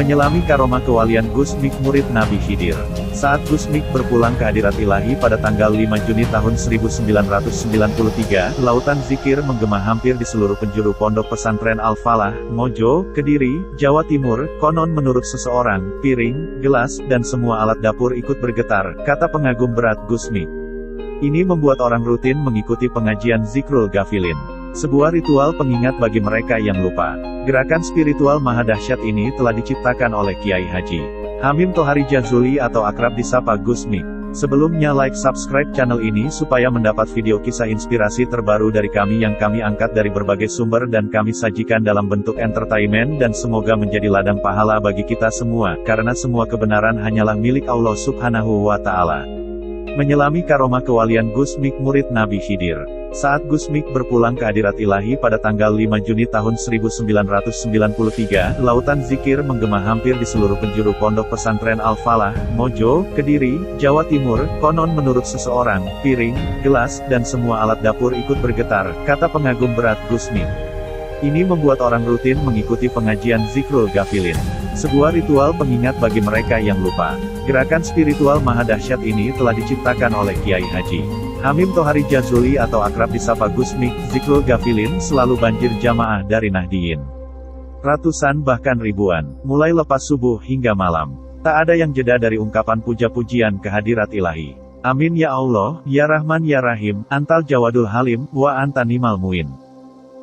Menyelami karomah kewalian Gusmik murid Nabi Khidir. Saat Gusmik berpulang ke hadirat ilahi pada tanggal 5 Juni tahun 1993, lautan zikir menggema hampir di seluruh penjuru pondok pesantren Al-Falah, Mojo, Kediri, Jawa Timur. Konon menurut seseorang, piring, gelas, dan semua alat dapur ikut bergetar, kata pengagum berat Gusmik. Ini membuat orang rutin mengikuti pengajian Zikrul Ghafilin. Sebuah ritual pengingat bagi mereka yang lupa. Gerakan spiritual maha dahsyat ini telah diciptakan oleh Kiai Haji Hamim Tohari Jazuli atau akrab disapa Gusmik. Sebelumnya like subscribe channel ini supaya mendapat video kisah inspirasi terbaru dari kami yang kami angkat dari berbagai sumber dan kami sajikan dalam bentuk entertainment dan semoga menjadi ladang pahala bagi kita semua, karena semua kebenaran hanyalah milik Allah Subhanahu wa Ta'ala. Menyelami karomah kewalian Gusmik murid Nabi Khidir. Saat Gusmik berpulang ke hadirat ilahi pada tanggal 5 Juni tahun 1993, lautan zikir menggema hampir di seluruh penjuru pondok pesantren Al-Falah, Mojo, Kediri, Jawa Timur. Konon menurut seseorang, piring, gelas, dan semua alat dapur ikut bergetar, kata pengagum berat Gusmik. Ini membuat orang rutin mengikuti pengajian Zikrul Ghafilin. Sebuah ritual pengingat bagi mereka yang lupa. Gerakan spiritual maha dahsyat ini telah diciptakan oleh Kiai Haji Hamim Tohari Jazuli atau akrab disapa Gusmik. Zikrul Ghafilin selalu banjir jamaah dari Nahdiyin. Ratusan bahkan ribuan, mulai lepas subuh hingga malam. Tak ada yang jeda dari ungkapan puja-pujian kehadirat ilahi. Amin ya Allah, ya Rahman ya Rahim, Antal Jawadul Halim, wa Anta Nimal Muin.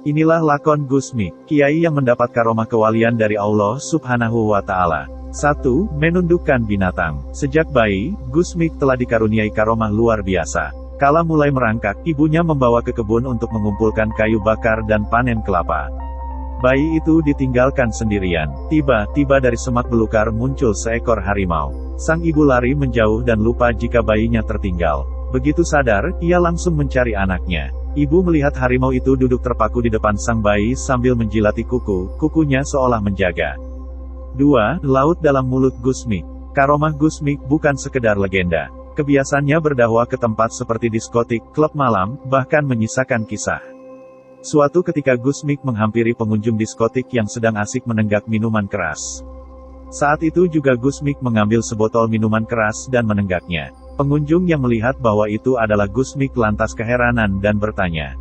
Inilah lakon Gusmik, kiai yang mendapat karomah kewalian dari Allah Subhanahu wa Ta'ala. 1. Menundukkan binatang. Sejak bayi, Gusmik telah dikaruniai karomah luar biasa. Kala mulai merangkak, ibunya membawa ke kebun untuk mengumpulkan kayu bakar dan panen kelapa. Bayi itu ditinggalkan sendirian. Tiba-tiba dari semak belukar muncul seekor harimau. Sang ibu lari menjauh dan lupa jika bayinya tertinggal. Begitu sadar, ia langsung mencari anaknya. Ibu melihat harimau itu duduk terpaku di depan sang bayi sambil menjilati kukunya seolah menjaga. 2. Laut dalam mulut Gusmik. Karomah Gusmik bukan sekedar legenda. Kebiasaannya berdakwah ke tempat seperti diskotik, klub malam, bahkan menyisakan kisah. Suatu ketika Gusmik menghampiri pengunjung diskotik yang sedang asik menenggak minuman keras. Saat itu juga Gusmik mengambil sebotol minuman keras dan menenggaknya. Pengunjung yang melihat bahwa itu adalah Gusmik lantas keheranan dan bertanya,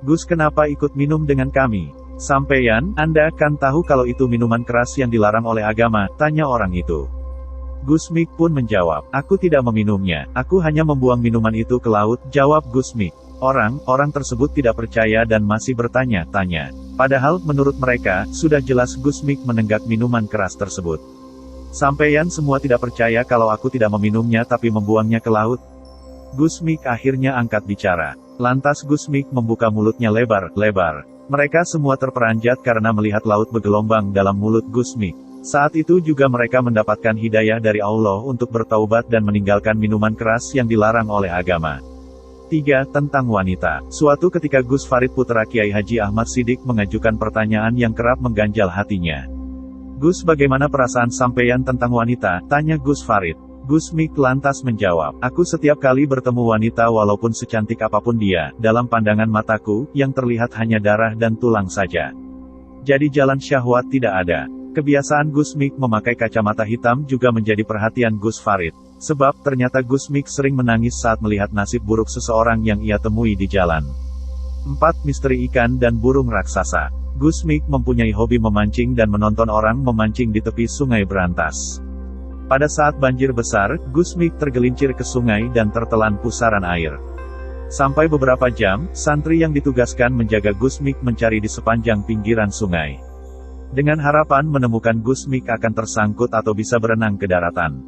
"Gus, kenapa ikut minum dengan kami?" "Sampeyan, Anda kan tahu kalau itu minuman keras yang dilarang oleh agama?" tanya orang itu. Gusmik pun menjawab, "Aku tidak meminumnya, aku hanya membuang minuman itu ke laut," jawab Gusmik. Orang tersebut tidak percaya dan masih bertanya-tanya. Padahal, menurut mereka, sudah jelas Gusmik menenggak minuman keras tersebut. "Sampeyan semua tidak percaya kalau aku tidak meminumnya tapi membuangnya ke laut?" Gusmik akhirnya angkat bicara. Lantas Gusmik membuka mulutnya lebar-lebar. Mereka semua terperanjat karena melihat laut bergelombang dalam mulut Gusmik. Saat itu juga mereka mendapatkan hidayah dari Allah untuk bertaubat dan meninggalkan minuman keras yang dilarang oleh agama. 3. Tentang wanita. Suatu ketika Gus Farid putra Kiai Haji Ahmad Siddiq mengajukan pertanyaan yang kerap mengganjal hatinya. "Gus, bagaimana perasaan sampeyan tentang wanita?" tanya Gus Farid. Gusmik lantas menjawab, "Aku setiap kali bertemu wanita walaupun secantik apapun dia, dalam pandangan mataku, yang terlihat hanya darah dan tulang saja. Jadi jalan syahwat tidak ada." Kebiasaan Gusmik memakai kacamata hitam juga menjadi perhatian Gus Farid. Sebab, ternyata Gusmik sering menangis saat melihat nasib buruk seseorang yang ia temui di jalan. 4. Misteri ikan dan burung raksasa. Gusmik mempunyai hobi memancing dan menonton orang memancing di tepi sungai berantas. Pada saat banjir besar, Gusmik tergelincir ke sungai dan tertelan pusaran air. Sampai beberapa jam, santri yang ditugaskan menjaga Gusmik mencari di sepanjang pinggiran sungai. Dengan harapan menemukan Gusmik akan tersangkut atau bisa berenang ke daratan.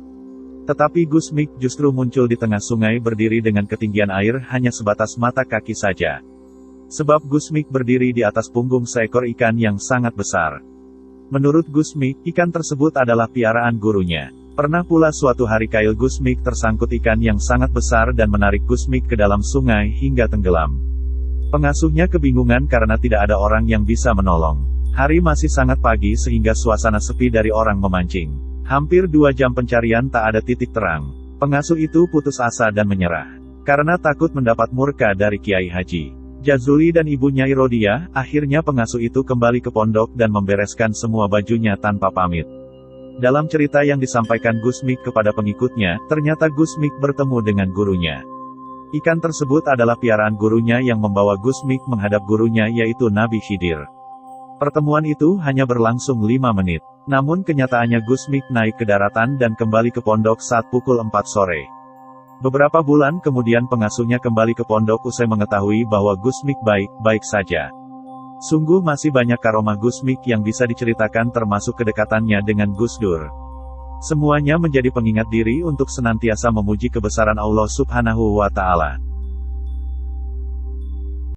Tetapi Gusmik justru muncul di tengah sungai berdiri dengan ketinggian air hanya sebatas mata kaki saja. Sebab Gusmik berdiri di atas punggung seekor ikan yang sangat besar. Menurut Gusmik, ikan tersebut adalah piaraan gurunya. Pernah pula suatu hari kail Gusmik tersangkut ikan yang sangat besar dan menarik Gusmik ke dalam sungai hingga tenggelam. Pengasuhnya kebingungan karena tidak ada orang yang bisa menolong. Hari masih sangat pagi sehingga suasana sepi dari orang memancing. Hampir 2 jam pencarian tak ada titik terang. Pengasuh itu putus asa dan menyerah. Karena takut mendapat murka dari Kiai Haji Jazuli dan ibunya Irodiah, akhirnya pengasuh itu kembali ke pondok dan membereskan semua bajunya tanpa pamit. Dalam cerita yang disampaikan Gusmik kepada pengikutnya, ternyata Gusmik bertemu dengan gurunya. Ikan tersebut adalah piaraan gurunya yang membawa Gusmik menghadap gurunya yaitu Nabi Khidir. Pertemuan itu hanya berlangsung 5 menit. Namun kenyataannya Gusmik naik ke daratan dan kembali ke pondok saat pukul 4 sore. Beberapa bulan kemudian pengasuhnya kembali ke pondok usai mengetahui bahwa Gusmik baik-baik saja. Sungguh masih banyak karomah Gusmik yang bisa diceritakan termasuk kedekatannya dengan Gus Dur. Semuanya menjadi pengingat diri untuk senantiasa memuji kebesaran Allah Subhanahu wa Ta'ala.